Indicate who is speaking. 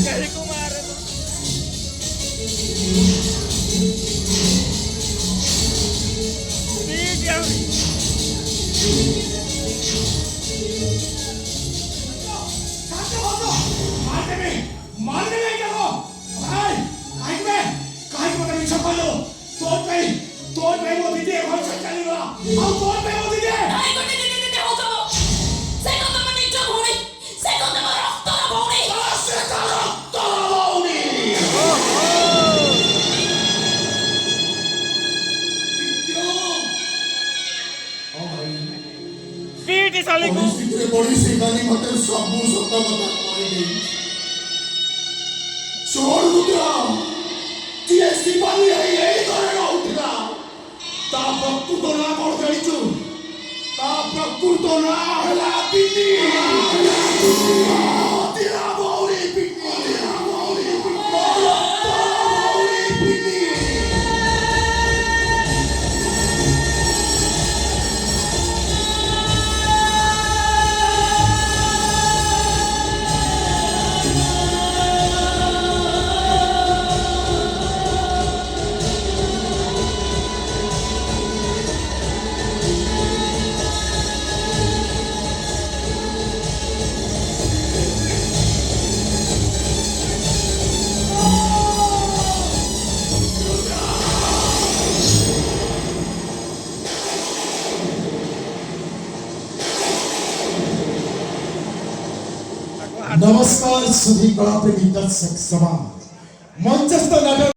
Speaker 1: Kaya kumara to. Video.
Speaker 2: मारने क्या हो भाई काहे को मतलब मिछा खोलो तोड़ पे वो दीदी घर से चली गया अब तोड़ पे वो दीदी
Speaker 3: काहे को दीदी हो जाओ से को तो मन निचो होनी से को तो रक्त भौणी
Speaker 2: से का रक्त भौणी ओ भाई
Speaker 1: पीटी साले को
Speaker 2: बड़ी सी गाली मत सब सत्ता बता मारी गई छोड़ रुद्रा तुझे सिपाही है यही करेगा उठगा ता प्रकृत ना कर जाइछु ता प्रकृत ना हला पिटी तेरा बौरी पिटी तेरा बौरी पिटी
Speaker 4: नमस्कार सभी कला प्रेमी दर्शक समाज मंचस्थ